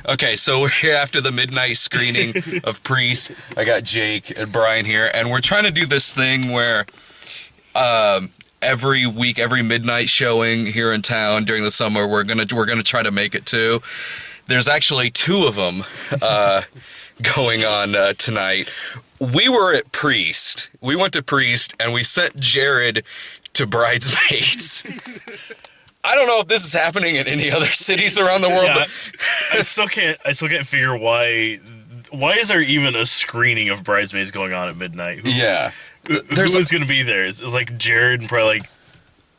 Okay, so we're here after the midnight screening of Priest. I got Jake and Brian here, and we're trying to do this thing where every week, every midnight showing here in town during the summer, we're gonna try to make it to. There's actually two of them going on tonight. We were at Priest. We went to Priest, and we sent Jared to Bridesmaids. I don't know if this is happening in any other cities around the world, but I still can't figure why is there even a screening of Bridesmaids going on at midnight? Who was going to be there? It's like Jared and probably like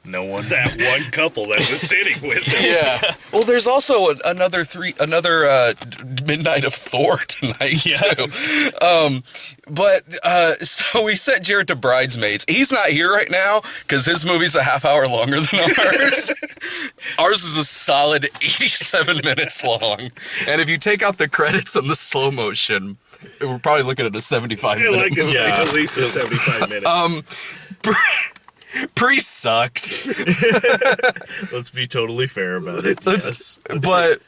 no one. That one couple that was sitting with him. Yeah. Well, there's also another midnight of Thor tonight too. So we sent Jared to Bridesmaids. He's not here right now because his movie's a half hour longer than ours. Ours is a solid 87 minutes long, and if you take out the credits and the slow motion, we're probably looking at a 75 minute Like movie. at least a 75 minute. Priest sucked. Let's be totally fair about it. Yes. But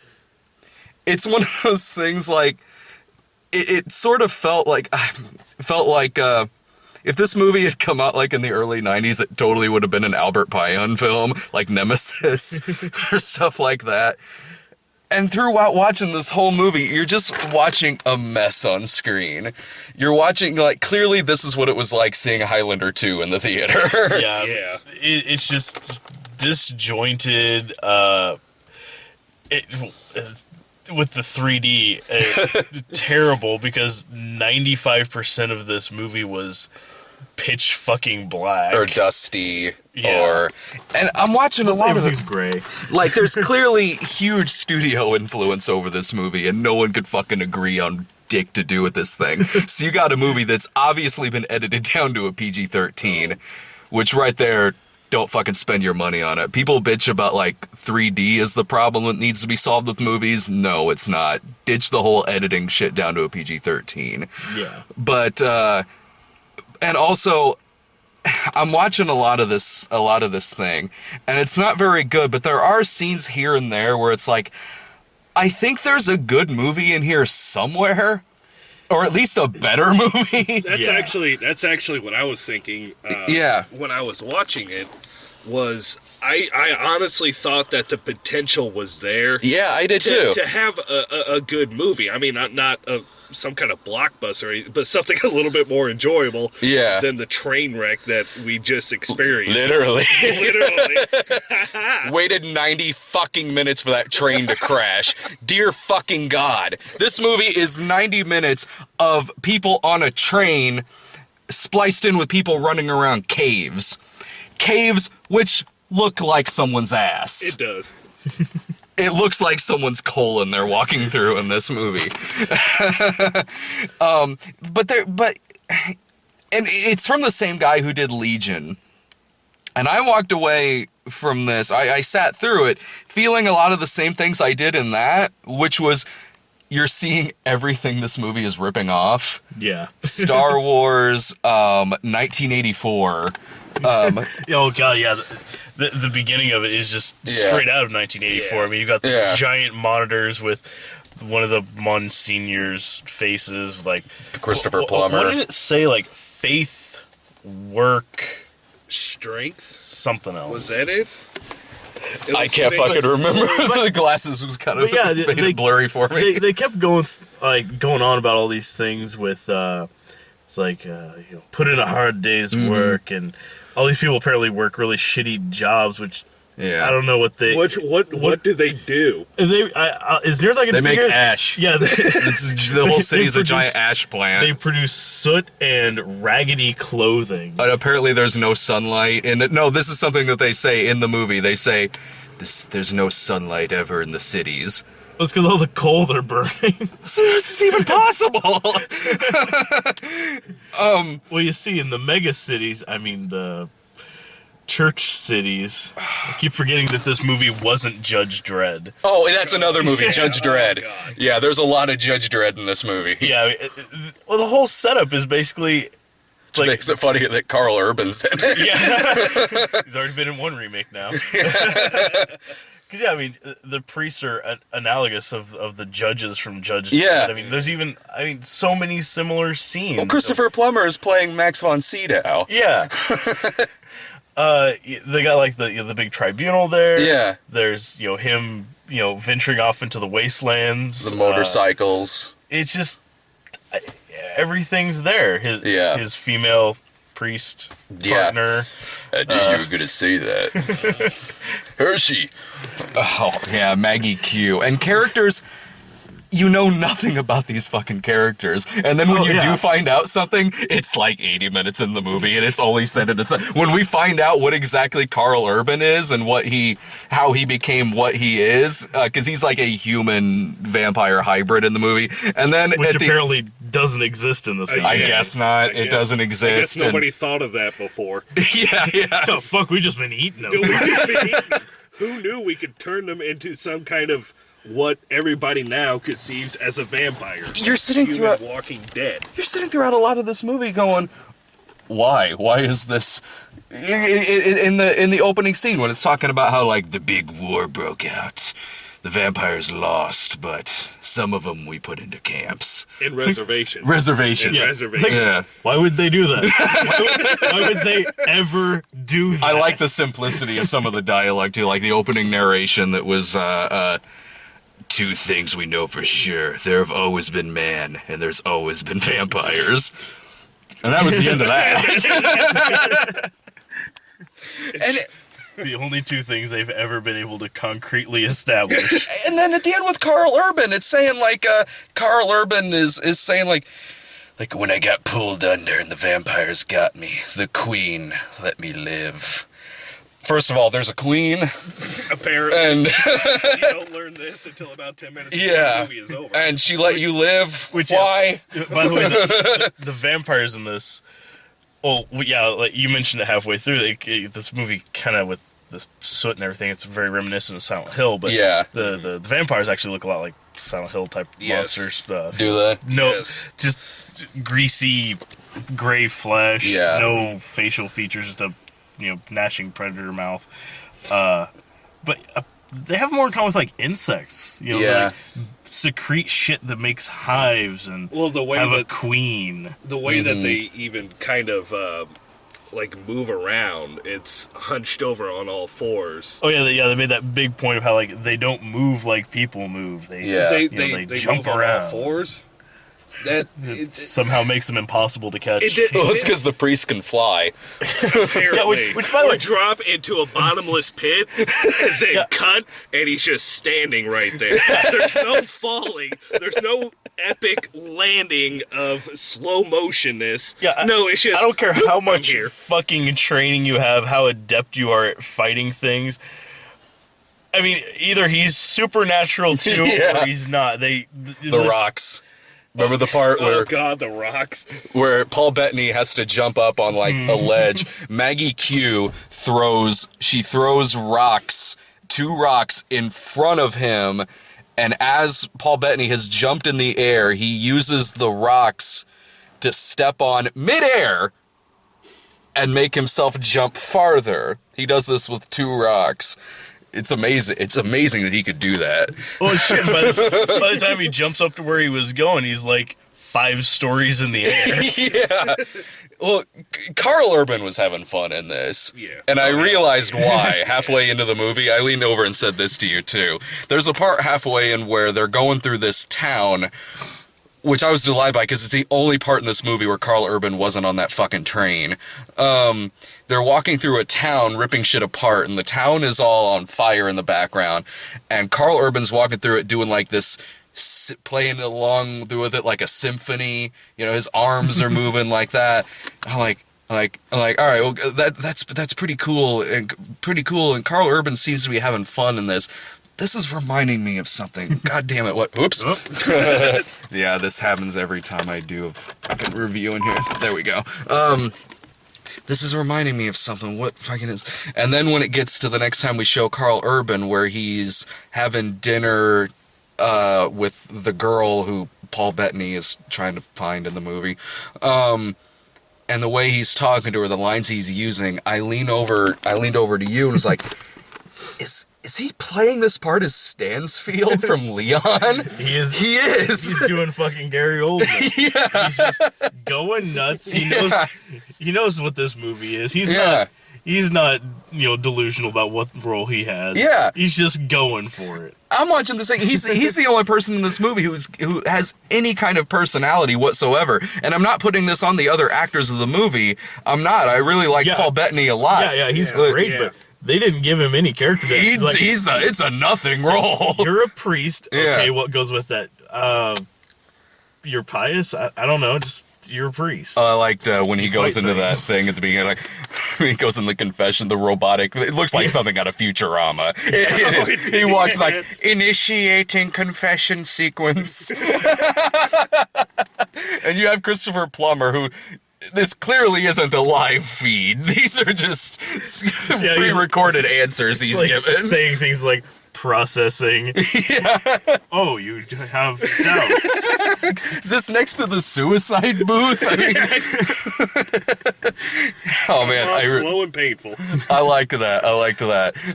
it's one of those things like it sort of felt like if this movie had come out like in the early 90s, it totally would have been an Albert Payan film, like Nemesis or stuff like that. And throughout watching this whole movie, you're just watching a mess on screen. You're watching, like, clearly this is what it was like seeing Highlander 2 in the theater. Yeah. It's just disjointed. With the 3D, terrible because 95% of this movie was pitch fucking black or dusty, and I'm watching a lot of everything's gray. Like, there's clearly huge studio influence over this movie, and no one could fucking agree on dick to do with this thing. So you got a movie that's obviously been edited down to a PG-13, which right there, don't fucking spend your money on it. People bitch about, like, 3D is the problem that needs to be solved with movies. No, it's not. Ditch the whole editing shit down to a PG-13. Yeah. But, and also, I'm watching a lot of this thing, and it's not very good, but there are scenes here and there where it's like, I think there's a good movie in here somewhere, or at least a better movie. That's actually what I was thinking. When I was watching it, was I honestly thought that the potential was there. Yeah, I did too. To have a good movie. I mean, not some kind of blockbuster, but something a little bit more enjoyable than the train wreck that we just experienced. Literally. Literally. Waited 90 fucking minutes for that train to crash. Dear fucking God. This movie is 90 minutes of people on a train spliced in with people running around caves. Caves which look like someone's ass. It does. It looks like someone's colon they're walking through in this movie. And it's from the same guy who did Legion. And I walked away from this. I sat through it feeling a lot of the same things I did in that, which was you're seeing everything this movie is ripping off. Yeah. Star Wars, 1984. Oh, God, yeah. The beginning of it is just straight out of 1984. Yeah. I mean, you got the giant monitors with one of the Monsignors' faces, like Christopher Plummer. What did it say? Like faith, work, strength, something else. Was that it? I can't fucking remember. The glasses was kind of made it blurry for me. They kept going on about all these things with it's like put in a hard day's work, and all these people apparently work really shitty jobs, which I don't know what they. What do they do? They as near as I can figure, they make ash. Yeah, the whole city is a giant ash plant. They produce soot and raggedy clothing. And apparently, there's no sunlight. And no, this is something that they say in the movie. They say, "There's no sunlight ever in the cities." That's because all the coal they're burning. So this is even possible. Well, you see, in the mega cities, I mean the church cities. I keep forgetting that this movie wasn't Judge Dredd. Oh, that's another movie, Judge Dredd. God. Yeah, there's a lot of Judge Dredd in this movie. Yeah, well, the whole setup is basically. Which makes it funny that Carl Urban's in it. Yeah, he's already been in one remake now. Because, I mean, the priests are analogous of the judges from Judge Yeah. Dredd. I mean, there's even, so many similar scenes. Well, Christopher Plummer is playing Max von Sydow. Yeah. They got, like, the big tribunal there. Yeah. There's, him, venturing off into the wastelands. The motorcycles. It's just, everything's there. His female priest partner. I knew you were going to say that. Hershey. Oh, yeah, Maggie Q. And characters, you know nothing about these fucking characters. And then when you do find out something, it's like 80 minutes in the movie, and it's only said in a when we find out what exactly Karl Urban is and how he became what he is, because he's like a human vampire hybrid in the movie. And then which apparently doesn't exist in this game. I guess not. It doesn't exist. I guess nobody thought of that before. Yeah. Oh, fuck, we just been eating them. Who knew we could turn them into some kind of what everybody now conceives as a vampire? You're sitting throughout Walking Dead. You're sitting throughout a lot of this movie going, why? Why is this? In the opening scene when it's talking about how like the big war broke out, the vampires lost, but some of them we put into camps. In reservations. Reservations. In reservations. Yeah. Why would they do that? Why would they ever do that? I like the simplicity of some of the dialogue too, like the opening narration that was two things we know for sure. There have always been man, and there's always been vampires. And that was the end of that. The only two things they've ever been able to concretely establish. And then at the end with Karl Urban, it's saying like, Karl Urban is saying like when I got pulled under and the vampires got me, the queen let me live. First of all, there's a queen. Apparently. And you don't learn this until about 10 minutes before the movie is over. And she let you live. Why? By the way, the vampires in this, like you mentioned it halfway through, this movie kind of with the soot and everything, it's very reminiscent of Silent Hill, but the vampires actually look a lot like Silent Hill type monsters. Do they? No, just greasy gray flesh, no facial features, just a gnashing predator mouth. But they have more in common with like insects. Like secrete shit that makes hives and have a queen. The way that they even kind of like move around, it's hunched over on all fours. Oh yeah, they made that big point of how like they don't move like people move. They jump move around on all fours. That it somehow makes them impossible to catch. It's because the priest can fly. Apparently, which by the way, drop into a bottomless pit and then cut, and he's just standing right there. There's no falling. There's no epic landing of slow motionness. No, it's just. I don't care how much fucking training you have, how adept you are at fighting things. I mean, either he's supernatural too, or he's not. The rocks. Remember the part where... Oh, God, the rocks. Where Paul Bettany has to jump up on, like, a ledge. Maggie Q throws rocks, 2 rocks, in front of him, and as Paul Bettany has jumped in the air, he uses the rocks to step on midair and make himself jump farther. He does this with 2 rocks. It's amazing. It's amazing that he could do that. Oh shit! By the time he jumps up to where he was going, he's like 5 stories in the air. Yeah. Well, Karl Urban was having fun in this. Yeah. And I realized why halfway into the movie. I leaned over and said this to you too. There's a part halfway in where they're going through this town, which I was delighted by because it's the only part in this movie where Karl Urban wasn't on that fucking train. They're walking through a town, ripping shit apart, and the town is all on fire in the background. And Karl Urban's walking through it doing like this, playing along with it like a symphony. His arms are moving like that. I'm like, all right, well, that's pretty cool. And Karl Urban seems to be having fun in this. This is reminding me of something. God damn it, what? Oops. Yeah, this happens every time I do a fucking review in here. There we go. This is reminding me of something. What fucking is... And then when it gets to the next time we show Karl Urban, where he's having dinner with the girl who Paul Bettany is trying to find in the movie, and the way he's talking to her, the lines he's using, I leaned over to you and was like, is he playing this part as Stansfield from Leon? He is. He is. He's doing fucking Gary Oldman. Yeah. He's just going nuts. He knows what this movie is. He's not delusional about what role he has. Yeah. He's just going for it. I'm watching this thing. He's the only person in this movie who has any kind of personality whatsoever. And I'm not putting this on the other actors of the movie. I'm not. I really like Paul Bettany a lot. Yeah, he's great, but they didn't give him any character. It's a nothing role. You're a priest. Okay, Yeah. what goes with that? You're pious? I don't know. Just you're a priest. I liked when he goes fight into that things. thing at the beginning, like he goes in the confession, the robotic. It looks like something out of Futurama. It is. He walks like initiating confession sequence, and you have Christopher Plummer, who this clearly isn't a live feed. These are just pre-recorded answers he's given, saying things like processing. Oh, you have doubts. Is this next to the suicide booth? I mean, oh man, Slow and painful. I liked that.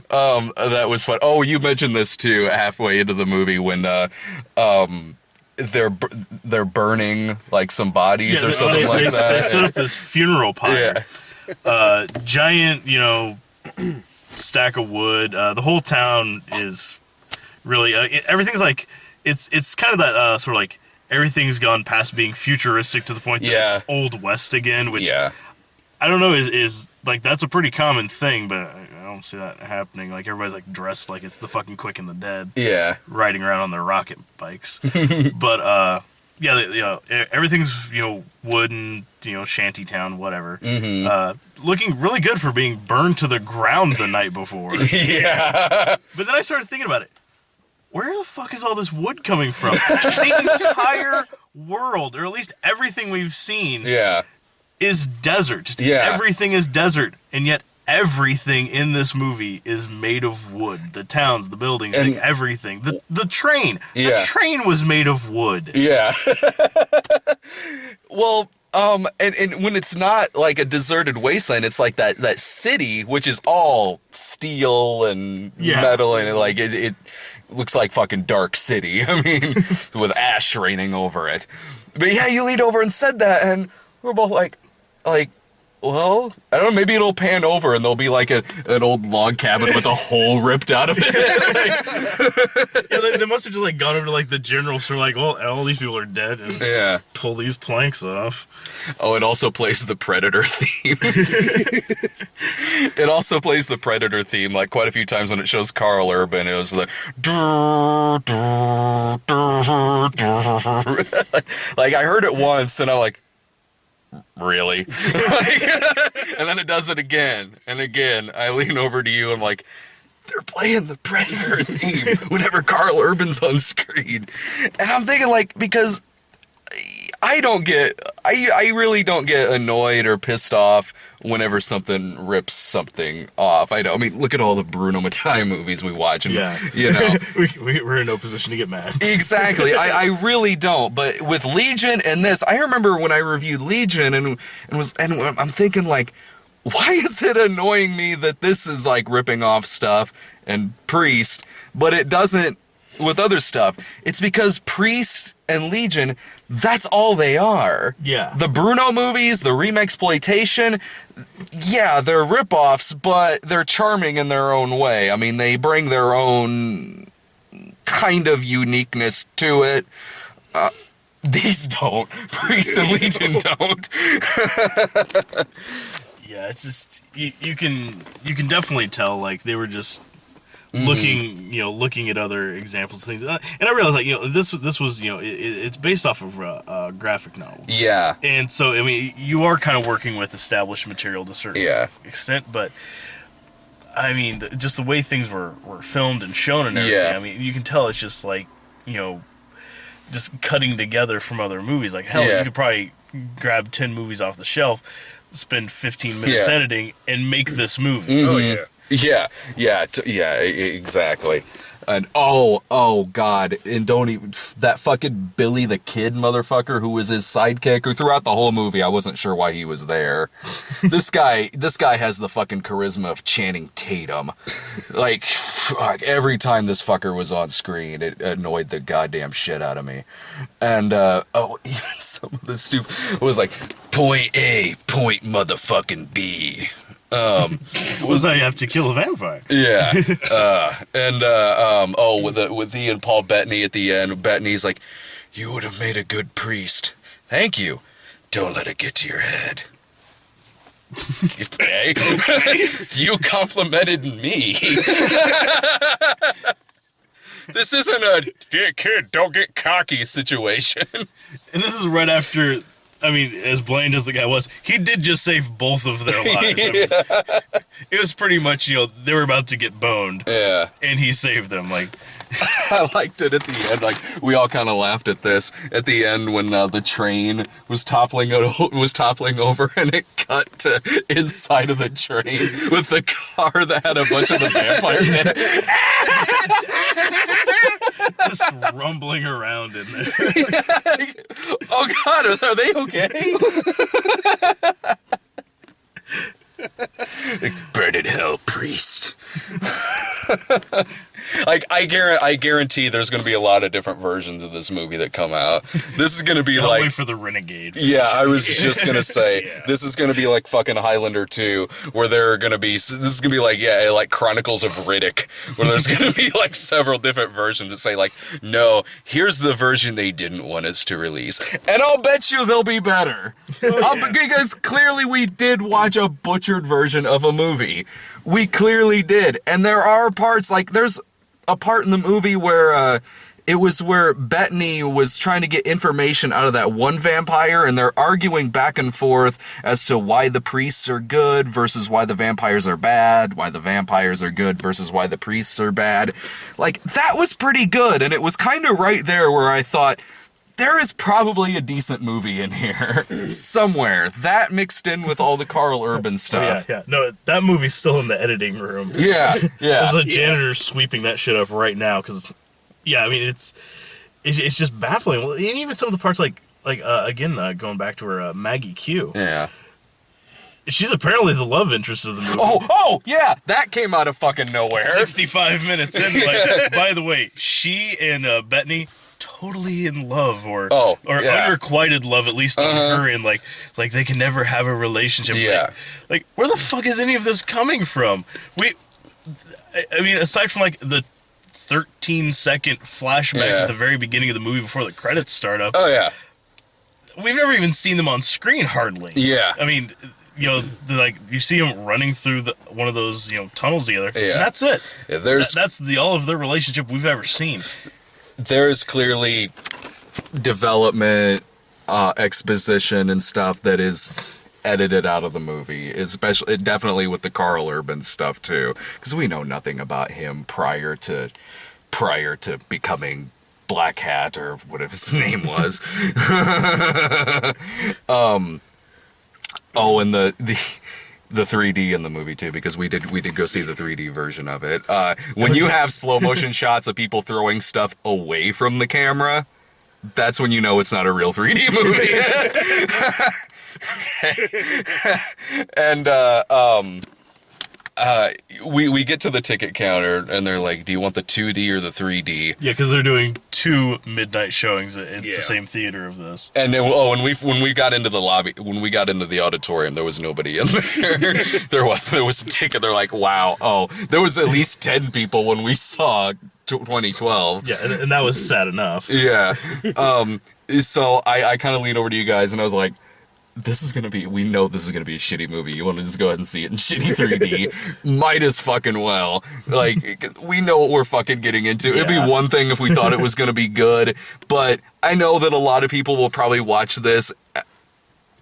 That was fun. Oh, you mentioned this too halfway into the movie when they're burning like some bodies or something like that. They set up this funeral pyre. Yeah. Giant, stack of wood. The whole town is really everything's like it's kind of that sort of like everything's gone past being futuristic to the point that it's Old West again, which I don't know is like that's a pretty common thing, but I don't see that happening. Like everybody's like dressed like it's the fucking Quick and the Dead, riding around on their rocket bikes. But everything's wooden, shanty town, whatever. Looking really good for being burned to the ground the night before. But then I started thinking about it. Where the fuck is all this wood coming from? The entire world, or at least everything we've seen, is desert. Just everything is desert, and yet everything in this movie is made of wood. The towns, the buildings, and everything. The train. The train was made of wood. Yeah. Well, and when it's not like a deserted wasteland, it's like that city, which is all steel and metal, and it looks like fucking Dark City. I mean, with ash raining over it. But yeah, you leaned over and said that, and we're both like, well, I don't know, maybe it'll pan over and there'll be like an old log cabin with a hole ripped out of it. They must have just like gone over to like the general store, like, well, all these people are dead, and pull these planks off. Oh, it also plays the Predator theme. It also plays the Predator theme like quite a few times when it shows Carl Urban. It was like, like I heard it once and I'm like, really? And then it does it again and again. I lean over to you and I'm like, they're playing the Predator theme whenever Carl Urban's on screen. And I'm thinking like, because I really don't get annoyed or pissed off whenever something rips something off. I mean, look at all the Bruno Mattei movies we watch, and we're in no position to get mad. Exactly. I really don't. But with Legion and this, I remember when I reviewed Legion and I'm thinking like, why is it annoying me that this is like ripping off stuff and Priest, but it doesn't with other stuff? It's because Priest and Legion, that's all they are. Yeah. The Bruno movies, the remexploitation, they're ripoffs, but they're charming in their own way. I mean, they bring their own kind of uniqueness to it. These don't. Priest and Legion don't. Yeah, it's just you can definitely tell like they were just looking at other examples of things, and I realized like this was it's based off of a graphic novel. Yeah. And so I mean you are kind of working with established material to a certain extent, but I mean just the way things were filmed and shown and everything. I mean you can tell it's just like just cutting together from other movies. Like hell, you could probably grab 10 movies off the shelf, spend 15 minutes editing, and make this movie. Mm-hmm. Oh yeah. Yeah, exactly. And oh god, and don't even that fucking Billy the Kid motherfucker who was his sidekick, who throughout the whole movie I wasn't sure why he was there. This guy has the fucking charisma of Channing Tatum. Like fuck, every time this fucker was on screen, it annoyed the goddamn shit out of me. And even some of the stupid was like point A, point motherfucking B. Was I have to kill a vampire? Yeah. With Ian Paul Bettany at the end, Bettany's like, you would have made a good priest. Thank you. Don't let it get to your head. Okay. You complimented me. This isn't a kid, don't get cocky situation. And this is right after, I mean, as bland as the guy was, he did just save both of their lives. I mean, it was pretty much, they were about to get boned. Yeah. And he saved them. Like, I liked it at the end. Like, we all kind of laughed at this at the end when the train was toppling over, and it cut to inside of the train with the car that had a bunch of the vampires in it. Just rumbling around in there. Oh God, are they okay? Burn in hell, priest. Like I guarantee there's going to be a lot of different versions of this movie that come out. This is going to be like wait for the Renegade. Yeah, I was just going to say this is going to be like fucking Highlander 2, where there are going to be this is going to be like Chronicles of Riddick, where there's going to be like several different versions that say like, no, here's the version they didn't want us to release, and I'll bet you they'll be better. Because clearly we did watch a butchered version of a movie. We clearly did, and there are parts like there's a part in the movie where it was where Bettany was trying to get information out of that one vampire, and they're arguing back and forth as to why the priests are good versus why the vampires are bad, why the vampires are good versus why the priests are bad. Like, that was pretty good, and it was kind of right there where I thought, there is probably a decent movie in here somewhere. That mixed in with all the Karl Urban stuff. Yeah. No, that movie's still in the editing room. Yeah. There's a janitor sweeping that shit up right now because, I mean, it's just baffling. Well, and even some of the parts again, going back to her Maggie Q. Yeah. She's apparently the love interest of the movie. Oh, yeah, that came out of fucking nowhere. 65 minutes in. Like, by the way, she and Bettany totally in love or unrequited love, at least on her, and like they can never have a relationship. Like where the fuck is any of this coming from? I mean, aside from like the 13-second flashback at the very beginning of the movie before the credits start up. Oh yeah. We've never even seen them on screen hardly. Yeah. I mean, you see them running through one of those, tunnels together. Yeah. And that's it. Yeah, that's all of their relationship we've ever seen. There's clearly development, exposition, and stuff that is edited out of the movie, especially definitely with the Karl Urban stuff too, because we know nothing about him prior to becoming Black Hat or whatever his name was. And the 3D in the movie too, because we did go see the 3D version of it. When you have slow motion shots of people throwing stuff away from the camera, that's when you know it's not a real 3D movie. And we get to the ticket counter and they're like, do you want the 2D or the 3D? Yeah, because they're doing 2 midnight showings at the same theater of this. And when we got into the lobby, when we got into the auditorium, there was nobody in there. there was a ticket. They're like, wow, there was at least 10 people when we saw 2012. Yeah, and that was sad enough. Yeah. So I kind of leaned over to you guys and I was like, we know this is gonna be a shitty movie. You want to just go ahead and see it in shitty 3D? Might as fucking well. Like, we know what we're fucking getting into. It'd be one thing if we thought it was gonna be good, but I know that a lot of people will probably watch this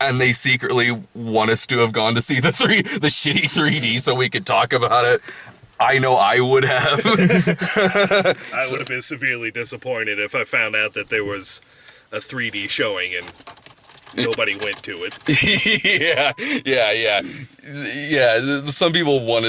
and they secretly want us to have gone to see the shitty 3D so we could talk about it. I know I would have. I would have been severely disappointed if I found out that there was a 3D showing and nobody went to it. Yeah. Some people want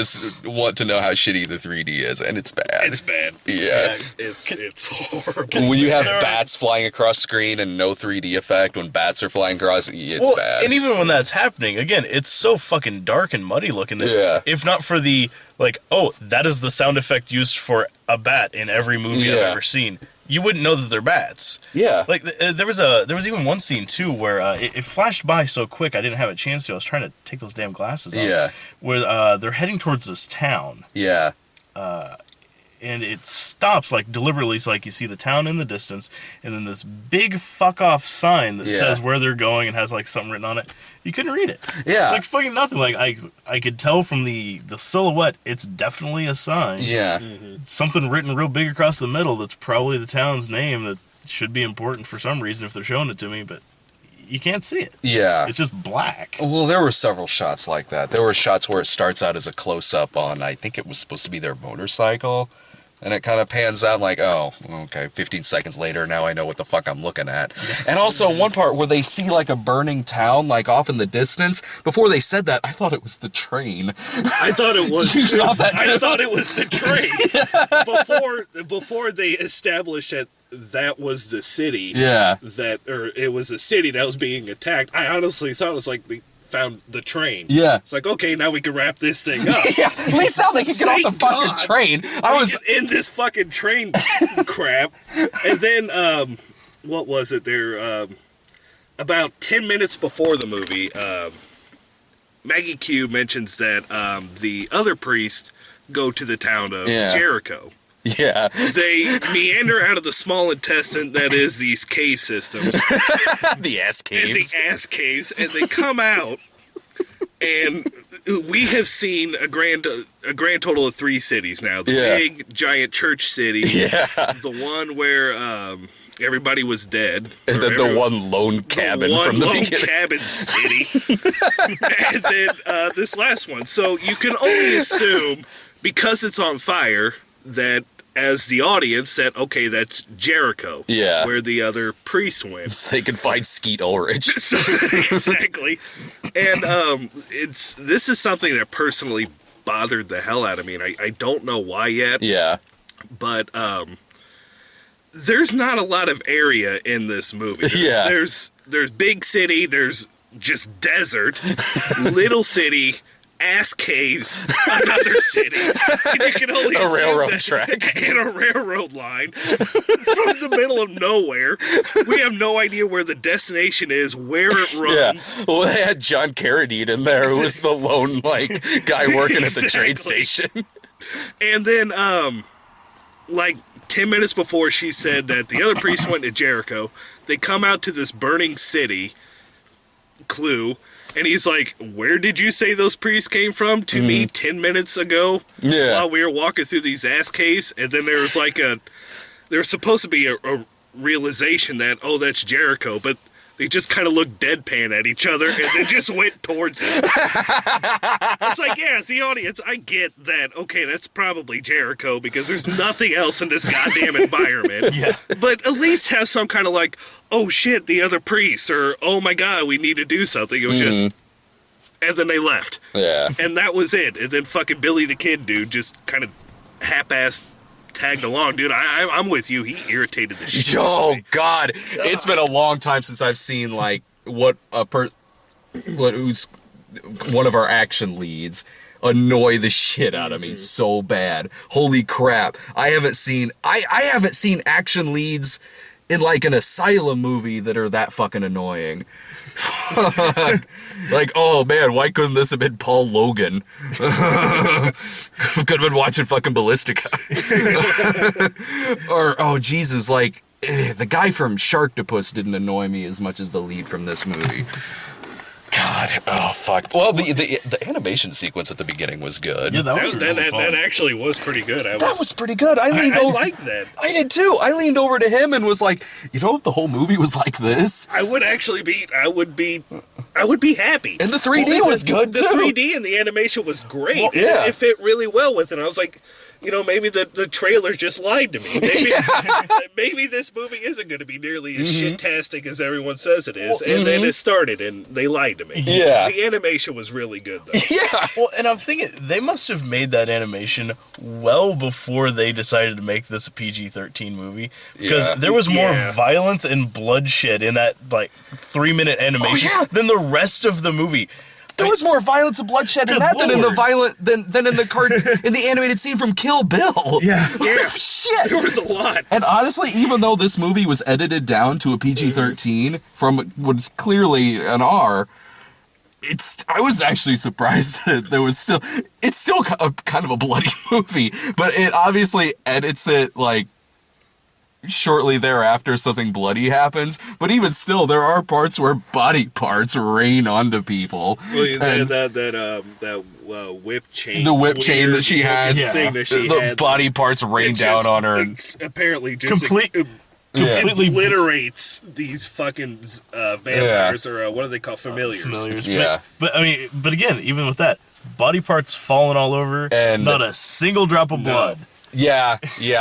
to know how shitty the 3D is, and it's bad. It's bad. Yeah. It's horrible. When you have bats flying across screen and no 3D effect, when bats are flying across, it's bad. And even when that's happening, again, it's so fucking dark and muddy looking that if not for the, like, oh, that is the sound effect used for a bat in every movie I've ever seen, you wouldn't know that they're bats. Yeah. Like, there was even one scene, too, where it flashed by so quick I didn't have a chance to. I was trying to take those damn glasses off. Yeah. Where they're heading towards this town. Yeah. And it stops, like, deliberately, so, like, you see the town in the distance, and then this big fuck-off sign that says where they're going and has, like, something written on it. You couldn't read it. Yeah. Like, fucking nothing. Like, I could tell from the silhouette, it's definitely a sign. Yeah. It's something written real big across the middle that's probably the town's name that should be important for some reason if they're showing it to me, but you can't see it. Yeah. It's just black. Well, there were several shots like that. There were shots where it starts out as a close-up on, I think it was supposed to be their motorcycle, and it kind of pans out like, oh, okay, 15 seconds later, now I know what the fuck I'm looking at. And also one part where they see like a burning town, like off in the distance. Before they said that, I thought it was the train. I thought it was. You thought that too? I thought it was the train. Before they established that was the city. Yeah. Or it was a city that was being attacked. I honestly thought it was like they found the train. Yeah. It's like, okay, now we can wrap this thing up. Yeah, at least now they can get off the fucking train. I was in this fucking train crap. And then, what was it there? About 10 minutes before the movie, Maggie Q mentions that the other priests go to the town of Jericho. Yeah. They meander out of the small intestine that is these cave systems. The ass caves. And the ass caves. And they come out, and we have seen a grand total of 3 cities now. The big, giant church city. Yeah. The one where everybody was dead. And then the one lone cabin from the beginning. Cabin city. And then this last one. So you can only assume, because it's on fire, that as the audience that, okay, that's Jericho. Yeah. Where the other priests went. So they can find Skeet Ulrich. Exactly. And this is something that personally bothered the hell out of me, and I don't know why yet. Yeah. But there's not a lot of area in this movie. There's big city, there's just desert, little city, ass caves, another city, and you can only a railroad track and a railroad line from the middle of nowhere. We have no idea where the destination is, where it runs. Yeah. Well, they had John Carradine in there, who was the lone guy working at the train station. And then, like 10 minutes before she said that the other priest went to Jericho, they come out to this burning city, Clue. And he's like, where did you say those priests came from to me 10 minutes ago? Yeah. While we were walking through these ass caves. And then there was like there was supposed to be a realization that, oh, that's Jericho. But they just kind of looked deadpan at each other and they just went towards it. It's like, yeah, as the audience, I get that, okay, that's probably Jericho because there's nothing else in this goddamn environment. Yeah. But at least have some kind of like, oh shit, the other priests, or oh my god, we need to do something. It was just, and then they left. Yeah. And that was it. And then fucking Billy the Kid dude just kind of half-assed tagged along, dude. I'm with you. He irritated the shit. Oh God. It's been a long time since I've seen like who's one of our action leads annoy the shit out of me so bad. Holy crap! I haven't seen action leads in like an asylum movie that are that fucking annoying. Like, oh man, why couldn't this have been Paul Logan? Could have been watching fucking Ballistica. Or, oh Jesus, like, the guy from Sharktopus didn't annoy me as much as the lead from this movie. God, oh fuck. Well, the animation sequence at the beginning was good. Yeah, that actually was pretty good. That was pretty good. I liked that. I did too. I leaned over to him and was like, you know, if the whole movie was like this, I would be happy. And the 3D was good too. The 3D and the animation was great. Well, yeah. It fit really well with it. I was like, maybe the trailer just lied to me. Maybe, maybe this movie isn't going to be nearly as shit-tastic as everyone says it is. And then it started, and they lied to me. Yeah. The animation was really good, though. Yeah. Well, and I'm thinking they must have made that animation well before they decided to make this a PG-13 movie, because there was more violence and bloodshed in that 3-minute animation than the rest of the movie. There was more violence and bloodshed in that than in the in the animated scene from Kill Bill. Yeah. Shit. There was a lot. And honestly, even though this movie was edited down to a PG-13 from what's clearly an R, I was actually surprised that it's still kind of a bloody movie, but it obviously edits it shortly thereafter something bloody happens, but even still there are parts where body parts rain onto people. Well, that whip chain. The whip chain that she has. Thing that she the had, body parts rain down on her. Apparently just completely obliterates these fucking vampires, or what do they call familiars? Yeah. But again, even with that, body parts falling all over, and not a single drop of blood. Yeah,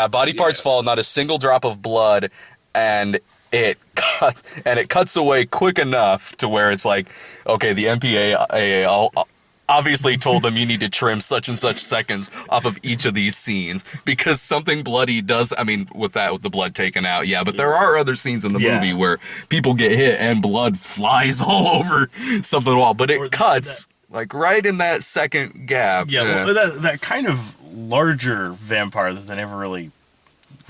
body parts fall, not a single drop of blood, and it cuts away quick enough to where it's like, okay, the MPAA obviously told them you need to trim such and such seconds off of each of these scenes, because something bloody does, with the blood taken out, but there are other scenes in the movie where people get hit and blood flies all over something wall, but it cuts right in that second gap. Well, that kind of larger vampire that they never really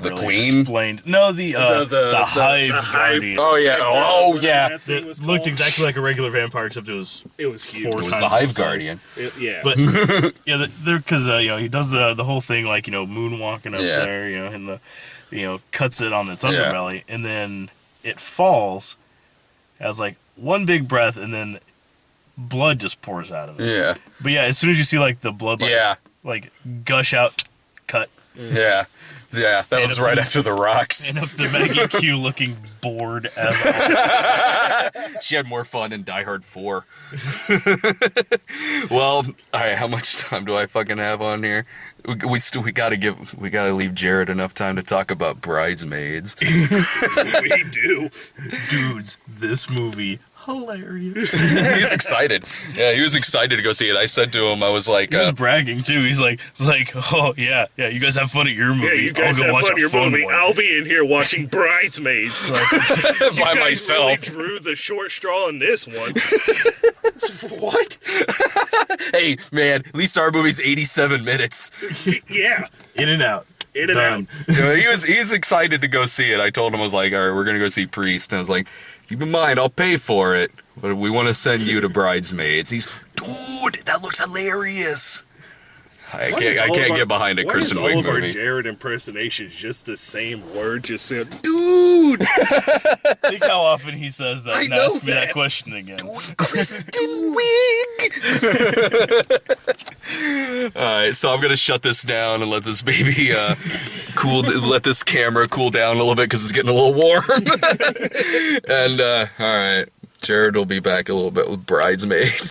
Queen explained. No, the Hive Guardian. Oh yeah. It looked exactly like a regular vampire, except it was huge. It was the Hive Guardian. But because he does the whole thing moonwalking up there, and the cuts it on its underbelly, and then it falls, has one big breath, and then blood just pours out of it. Yeah. But as soon as you see the blood gush out, cut. Yeah, that was right after the rocks. And up to Maggie Q looking bored as She had more fun in Die Hard 4. Well, all right, how much time do I fucking have on here? We gotta leave Jared enough time to talk about Bridesmaids. We do. Dudes, this movie hilarious. He was excited. Yeah, he was excited to go see it. I said to him, I was like... He was bragging, too. He's like, oh, yeah, you guys have fun at your movie. Yeah, you guys have fun at your movie. I'll be in here watching Bridesmaids. By myself. Really drew the short straw in this one. What? Hey, man, at least our movie's 87 minutes. Yeah. In and out. In and out. He was excited to go see it. I told him, I was like, all right, we're going to go see Priest. And I was like, keep in mind, I'll pay for it, but we want to send you to Bridesmaids. Dude, that looks hilarious. I can't get behind a Kristen Wiig movie. All of our Jared impersonations just the same word, just said, dude. Think how often he says that and ask me that question again. Dude, Kristen Wiig. All right, so I'm gonna shut this down and let this baby let this camera cool down a little bit because it's getting a little warm. And all right, Jared will be back a little bit with Bridesmaids.